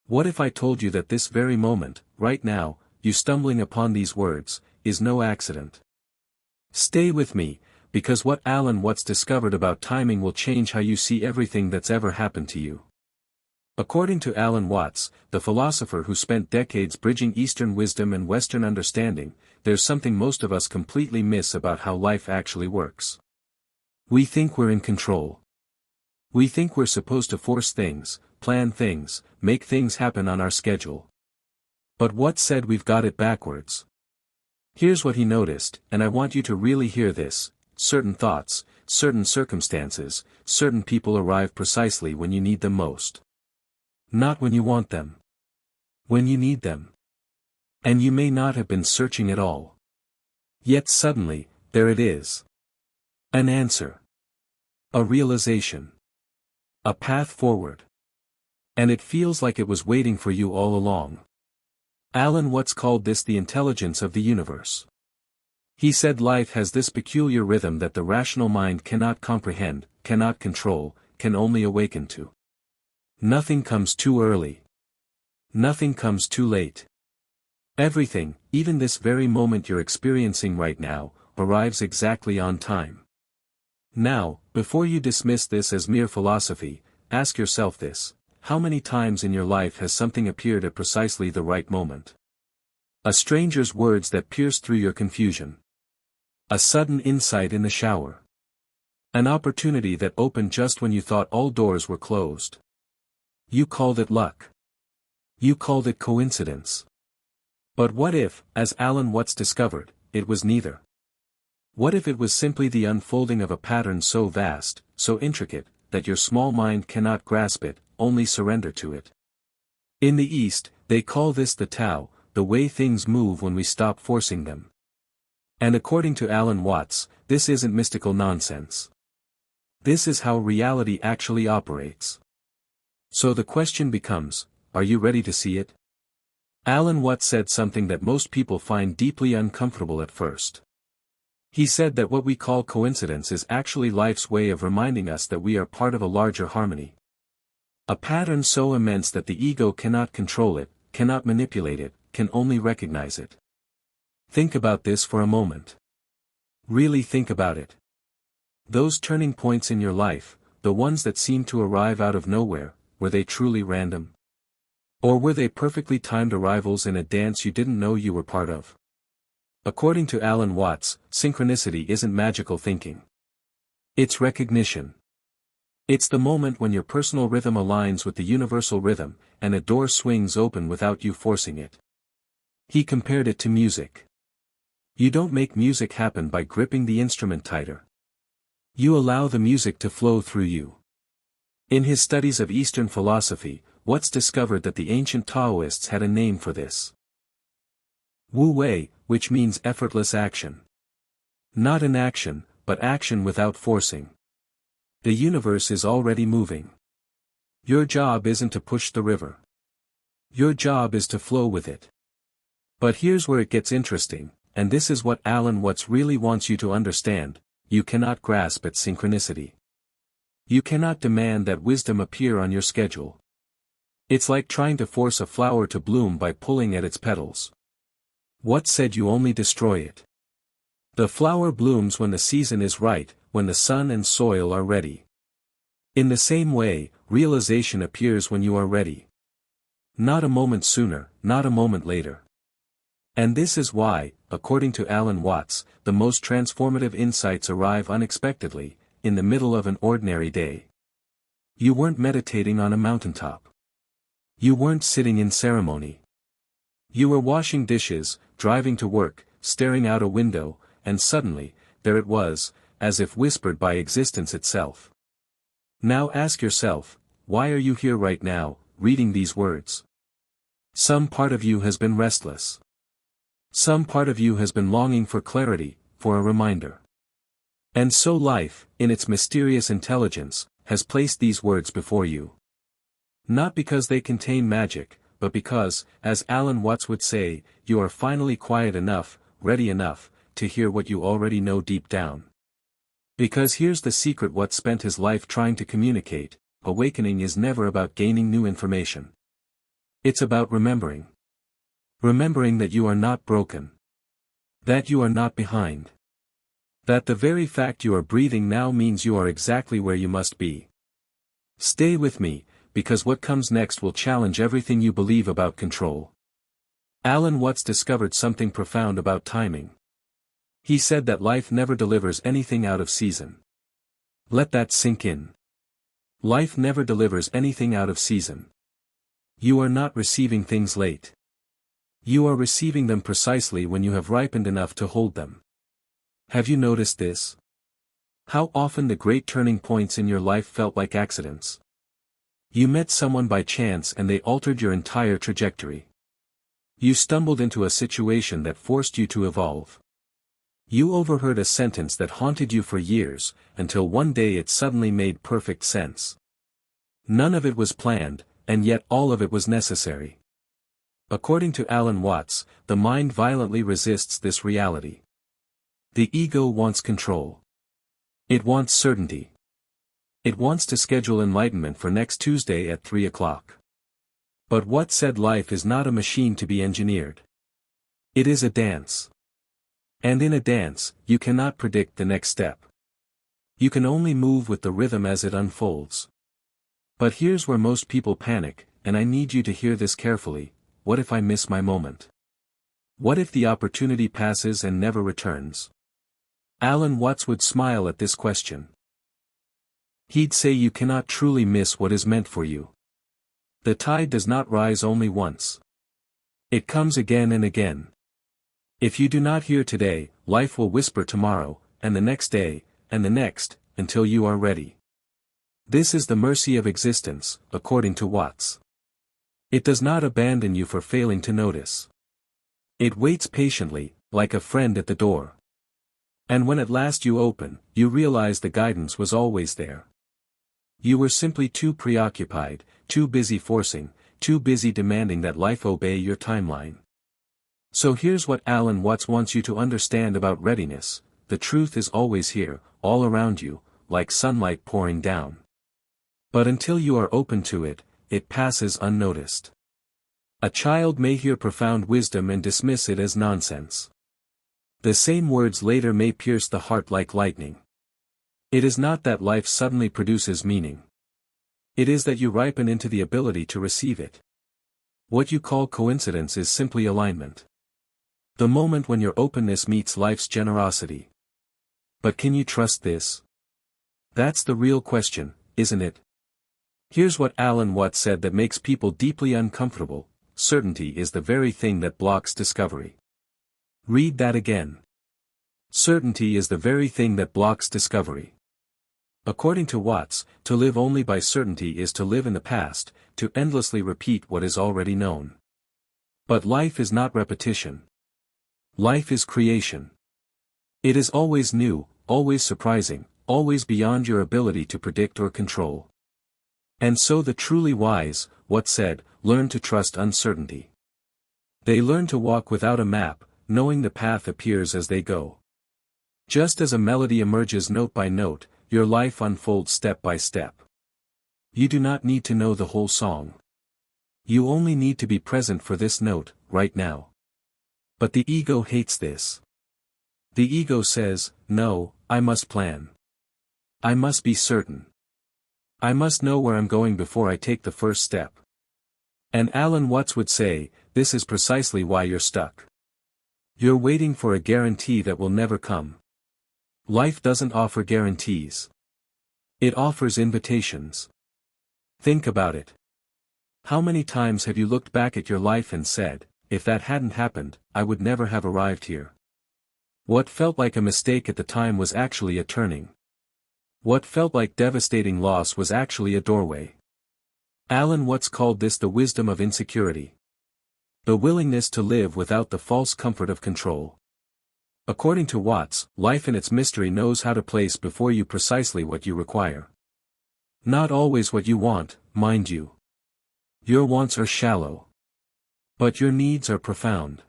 What if I told you that this very moment, right now, you stumbling upon these words, is no accident? Stay with me, because what Alan Watts discovered about timing will change how you see everything that's ever happened to you. According to Alan Watts, the philosopher who spent decades bridging Eastern wisdom and Western understanding, there's something most of us completely miss about how life actually works. We think we're in control. We think we're supposed to force things, plan things, make things happen on our schedule. But Watts said we've got it backwards. Here's what he noticed, and I want you to really hear this: certain thoughts, certain circumstances, certain people arrive precisely when you need them most. Not when you want them. When you need them. And you may not have been searching at all. Yet suddenly, there it is. An answer. A realization. A path forward. And it feels like it was waiting for you all along. Alan Watts called this the intelligence of the universe. He said life has this peculiar rhythm that the rational mind cannot comprehend, cannot control, can only awaken to. Nothing comes too early. Nothing comes too late. Everything, even this very moment you're experiencing right now, arrives exactly on time. Now, before you dismiss this as mere philosophy, ask yourself this: how many times in your life has something appeared at precisely the right moment? A stranger's words that pierced through your confusion. A sudden insight in the shower. An opportunity that opened just when you thought all doors were closed. You called it luck. You called it coincidence. But what if, as Alan Watts discovered, it was neither? What if it was simply the unfolding of a pattern so vast, so intricate, that your small mind cannot grasp it, only surrender to it? In the East, they call this the Tao, the way things move when we stop forcing them. And according to Alan Watts, this isn't mystical nonsense. This is how reality actually operates. So the question becomes, are you ready to see it? Alan Watts said something that most people find deeply uncomfortable at first. He said that what we call coincidence is actually life's way of reminding us that we are part of a larger harmony. A pattern so immense that the ego cannot control it, cannot manipulate it, can only recognize it. Think about this for a moment. Really think about it. Those turning points in your life, the ones that seem to arrive out of nowhere, were they truly random? Or were they perfectly timed arrivals in a dance you didn't know you were part of? According to Alan Watts, synchronicity isn't magical thinking. It's recognition. It's the moment when your personal rhythm aligns with the universal rhythm, and a door swings open without you forcing it. He compared it to music. You don't make music happen by gripping the instrument tighter. You allow the music to flow through you. In his studies of Eastern philosophy, Watts discovered that the ancient Taoists had a name for this. Wu Wei, which means effortless action. Not inaction, but action without forcing. The universe is already moving. Your job isn't to push the river. Your job is to flow with it. But here's where it gets interesting, and this is what Alan Watts really wants you to understand: you cannot grasp at synchronicity. You cannot demand that wisdom appear on your schedule. It's like trying to force a flower to bloom by pulling at its petals. Watts said you only destroy it. The flower blooms when the season is right, when the sun and soil are ready. In the same way, realization appears when you are ready. Not a moment sooner, not a moment later. And this is why, according to Alan Watts, the most transformative insights arrive unexpectedly, in the middle of an ordinary day. You weren't meditating on a mountaintop. You weren't sitting in ceremony. You were washing dishes, driving to work, staring out a window, and suddenly, there it was, as if whispered by existence itself. Now ask yourself, why are you here right now, reading these words? Some part of you has been restless. Some part of you has been longing for clarity, for a reminder. And so life, in its mysterious intelligence, has placed these words before you. Not because they contain magic, but because, as Alan Watts would say, you are finally quiet enough, ready enough, to hear what you already know deep down. Because here's the secret: Watts spent his life trying to communicate: awakening is never about gaining new information. It's about remembering. Remembering that you are not broken. That you are not behind. That the very fact you are breathing now means you are exactly where you must be. Stay with me, because what comes next will challenge everything you believe about control. Alan Watts discovered something profound about timing. He said that life never delivers anything out of season. Let that sink in. Life never delivers anything out of season. You are not receiving things late. You are receiving them precisely when you have ripened enough to hold them. Have you noticed this? How often the great turning points in your life felt like accidents. You met someone by chance and they altered your entire trajectory. You stumbled into a situation that forced you to evolve. You overheard a sentence that haunted you for years, until one day it suddenly made perfect sense. None of it was planned, and yet all of it was necessary. According to Alan Watts, the mind violently resists this reality. The ego wants control. It wants certainty. It wants to schedule enlightenment for next Tuesday at 3 o'clock. But Watts said life is not a machine to be engineered. It is a dance. And in a dance, you cannot predict the next step. You can only move with the rhythm as it unfolds. But here's where most people panic, and I need you to hear this carefully. What if I miss my moment? What if the opportunity passes and never returns? Alan Watts would smile at this question. He'd say you cannot truly miss what is meant for you. The tide does not rise only once. It comes again and again. If you do not hear today, life will whisper tomorrow, and the next day, and the next, until you are ready. This is the mercy of existence, according to Watts. It does not abandon you for failing to notice. It waits patiently, like a friend at the door. And when at last you open, you realize the guidance was always there. You were simply too preoccupied, too busy forcing, too busy demanding that life obey your timeline. So here's what Alan Watts wants you to understand about readiness: the truth is always here, all around you, like sunlight pouring down. But until you are open to it, it passes unnoticed. A child may hear profound wisdom and dismiss it as nonsense. The same words later may pierce the heart like lightning. It is not that life suddenly produces meaning. It is that you ripen into the ability to receive it. What you call coincidence is simply alignment. The moment when your openness meets life's generosity. But can you trust this? That's the real question, isn't it? Here's what Alan Watts said that makes people deeply uncomfortable: certainty is the very thing that blocks discovery. Read that again. Certainty is the very thing that blocks discovery. According to Watts, to live only by certainty is to live in the past, to endlessly repeat what is already known. But life is not repetition. Life is creation. It is always new, always surprising, always beyond your ability to predict or control. And so the truly wise, Watts said, learn to trust uncertainty. They learn to walk without a map, knowing the path appears as they go. Just as a melody emerges note by note, your life unfolds step by step. You do not need to know the whole song. You only need to be present for this note, right now. But the ego hates this. The ego says, no, I must plan. I must be certain. I must know where I'm going before I take the first step. And Alan Watts would say, this is precisely why you're stuck. You're waiting for a guarantee that will never come. Life doesn't offer guarantees. It offers invitations. Think about it. How many times have you looked back at your life and said, if that hadn't happened, I would never have arrived here? What felt like a mistake at the time was actually a turning. What felt like devastating loss was actually a doorway. Alan Watts called this the wisdom of insecurity. The willingness to live without the false comfort of control. According to Watts, life in its mystery knows how to place before you precisely what you require. Not always what you want, mind you. Your wants are shallow. But your needs are profound.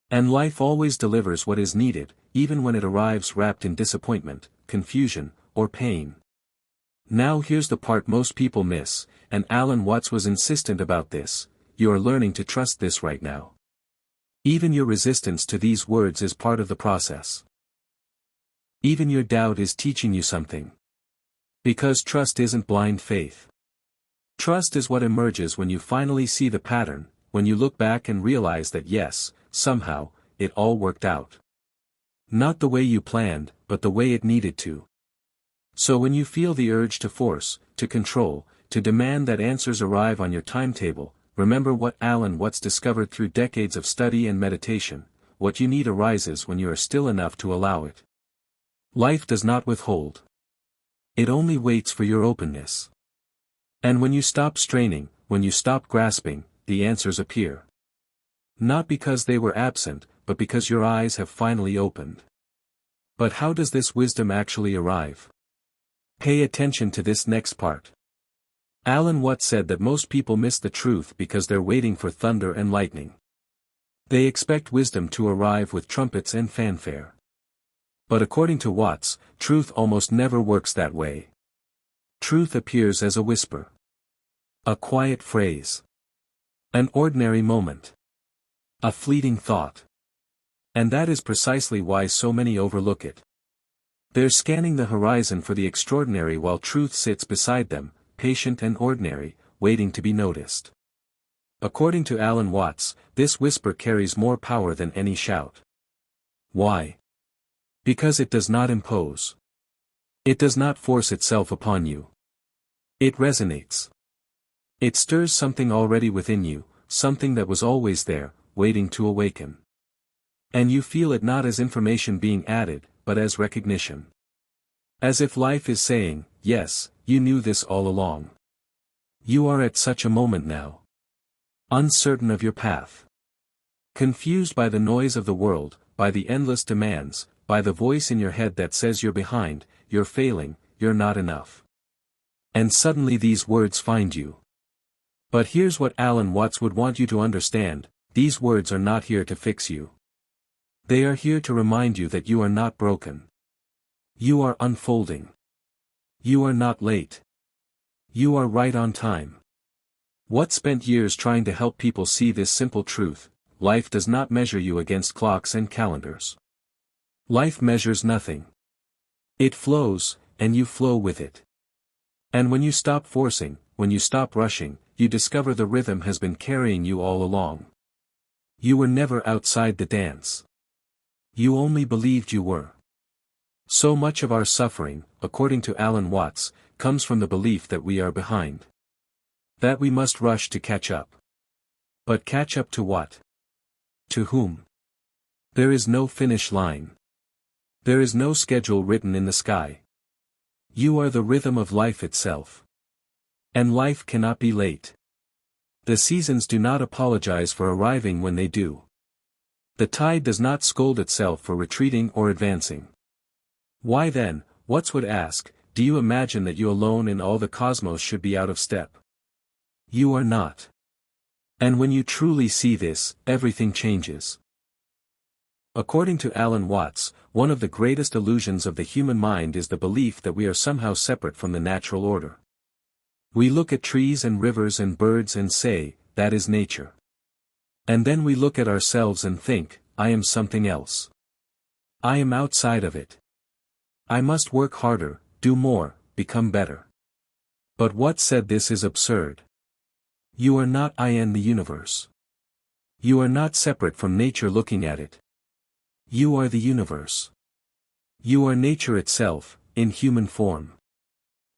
And life always delivers what is needed, even when it arrives wrapped in disappointment, confusion, or pain. Now here's the part most people miss, and Alan Watts was insistent about this: you are learning to trust this right now. Even your resistance to these words is part of the process. Even your doubt is teaching you something. Because trust isn't blind faith. Trust is what emerges when you finally see the pattern, when you look back and realize that yes, somehow, it all worked out. Not the way you planned, but the way it needed to. So when you feel the urge to force, to control, to demand that answers arrive on your timetable, remember what Alan Watts discovered through decades of study and meditation: what you need arises when you are still enough to allow it. Life does not withhold. It only waits for your openness. And when you stop straining, when you stop grasping, the answers appear. Not because they were absent, but because your eyes have finally opened. But how does this wisdom actually arrive? Pay attention to this next part. Alan Watts said that most people miss the truth because they're waiting for thunder and lightning. They expect wisdom to arrive with trumpets and fanfare. But according to Watts, truth almost never works that way. Truth appears as a whisper. A quiet phrase. An ordinary moment. A fleeting thought. And that is precisely why so many overlook it. They're scanning the horizon for the extraordinary while truth sits beside them, patient and ordinary, waiting to be noticed. According to Alan Watts, this whisper carries more power than any shout. Why? Because it does not impose. It does not force itself upon you. It resonates. It stirs something already within you, something that was always there, waiting to awaken. And you feel it not as information being added, but as recognition. As if life is saying, yes, you knew this all along. You are at such a moment now. Uncertain of your path. Confused by the noise of the world, by the endless demands, by the voice in your head that says you're behind, you're failing, you're not enough. And suddenly these words find you. But here's what Alan Watts would want you to understand: these words are not here to fix you. They are here to remind you that you are not broken. You are unfolding. You are not late. You are right on time. Watts spent years trying to help people see this simple truth: life does not measure you against clocks and calendars. Life measures nothing. It flows, and you flow with it. And when you stop forcing, when you stop rushing, you discover the rhythm has been carrying you all along. You were never outside the dance. You only believed you were. So much of our suffering, according to Alan Watts, comes from the belief that we are behind. That we must rush to catch up. But catch up to what? To whom? There is no finish line. There is no schedule written in the sky. You are the rhythm of life itself. And life cannot be late. The seasons do not apologize for arriving when they do. The tide does not scold itself for retreating or advancing. Why then, Watts would ask, do you imagine that you alone in all the cosmos should be out of step? You are not. And when you truly see this, everything changes. According to Alan Watts, one of the greatest illusions of the human mind is the belief that we are somehow separate from the natural order. We look at trees and rivers and birds and say, that is nature. And then we look at ourselves and think, I am something else. I am outside of it. I must work harder, do more, become better. But Watts said this is absurd. You are not in the universe. You are not separate from nature looking at it. You are the universe. You are nature itself, in human form.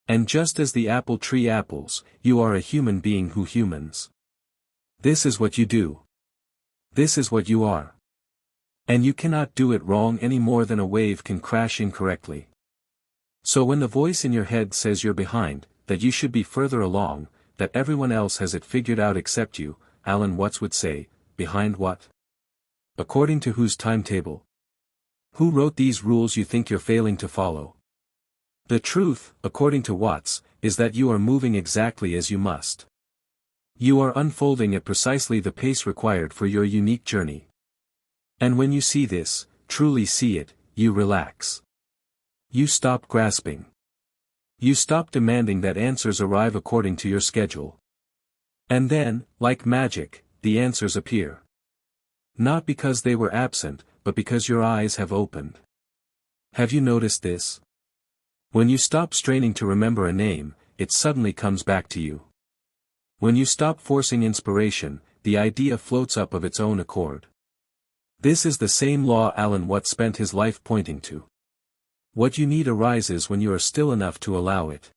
And just as the apple tree apples, you are a human being who humans. This is what you do. This is what you are. And you cannot do it wrong any more than a wave can crash incorrectly. So when the voice in your head says you're behind, that you should be further along, that everyone else has it figured out except you, Alan Watts would say, behind what? According to whose timetable? Who wrote these rules you think you're failing to follow? The truth, according to Watts, is that you are moving exactly as you must. You are unfolding at precisely the pace required for your unique journey. And when you see this, truly see it, you relax. You stop grasping. You stop demanding that answers arrive according to your schedule. And then, like magic, the answers appear. Not because they were absent, but because your eyes have opened. Have you noticed this? When you stop straining to remember a name, it suddenly comes back to you. When you stop forcing inspiration, the idea floats up of its own accord. This is the same law Alan Watts spent his life pointing to. What you need arises when you are still enough to allow it.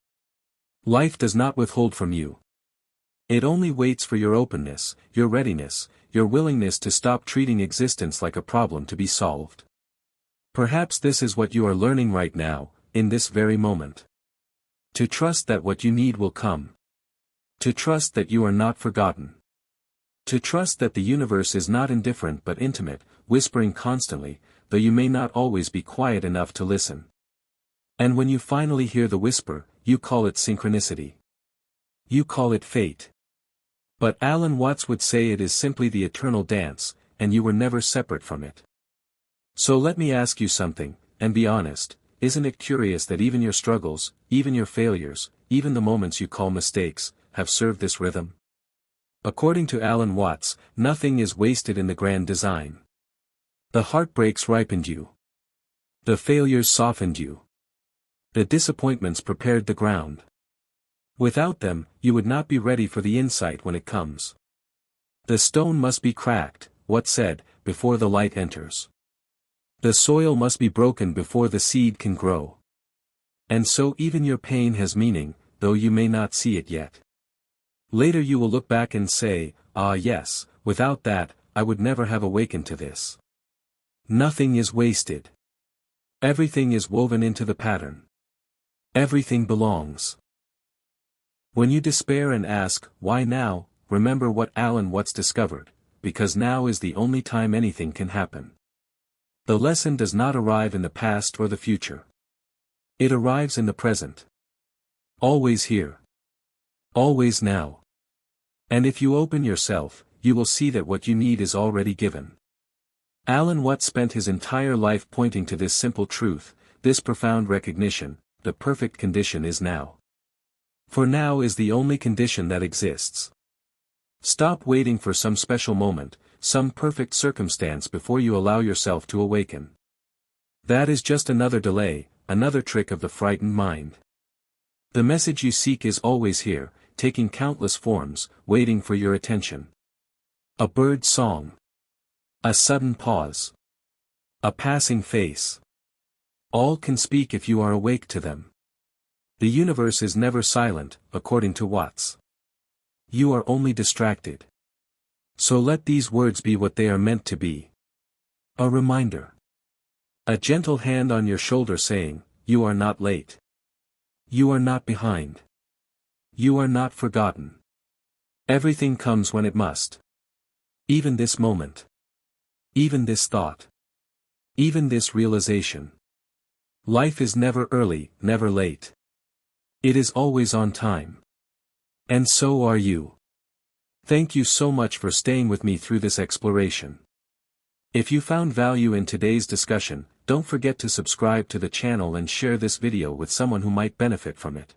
Life does not withhold from you. It only waits for your openness, your readiness, your willingness to stop treating existence like a problem to be solved. Perhaps this is what you are learning right now, in this very moment. To trust that what you need will come. To trust that you are not forgotten. To trust that the universe is not indifferent but intimate, whispering constantly, though you may not always be quiet enough to listen. And when you finally hear the whisper, you call it synchronicity. You call it fate. But Alan Watts would say it is simply the eternal dance, and you were never separate from it. So let me ask you something, and be honest, isn't it curious that even your struggles, even your failures, even the moments you call mistakes, have served this rhythm? According to Alan Watts, nothing is wasted in the grand design. The heartbreaks ripened you. The failures softened you. The disappointments prepared the ground. Without them, you would not be ready for the insight when it comes. The stone must be cracked, Watts said, before the light enters. The soil must be broken before the seed can grow. And so even your pain has meaning, though you may not see it yet. Later you will look back and say, ah yes, without that, I would never have awakened to this. Nothing is wasted. Everything is woven into the pattern. Everything belongs. When you despair and ask, why now, remember what Alan Watts discovered, because now is the only time anything can happen. The lesson does not arrive in the past or the future. It arrives in the present. Always here. Always now. And if you open yourself, you will see that what you need is already given. Alan Watts spent his entire life pointing to this simple truth, this profound recognition: the perfect condition is now. For now is the only condition that exists. Stop waiting for some special moment, some perfect circumstance before you allow yourself to awaken. That is just another delay, another trick of the frightened mind. The message you seek is always here, taking countless forms, waiting for your attention. A bird's song. A sudden pause. A passing face. All can speak if you are awake to them. The universe is never silent, according to Watts. You are only distracted. So let these words be what they are meant to be. A reminder. A gentle hand on your shoulder saying, you are not late. You are not behind. You are not forgotten. Everything comes when it must. Even this moment. Even this thought. Even this realization. Life is never early, never late. It is always on time. And so are you. Thank you so much for staying with me through this exploration. If you found value in today's discussion, don't forget to subscribe to the channel and share this video with someone who might benefit from it.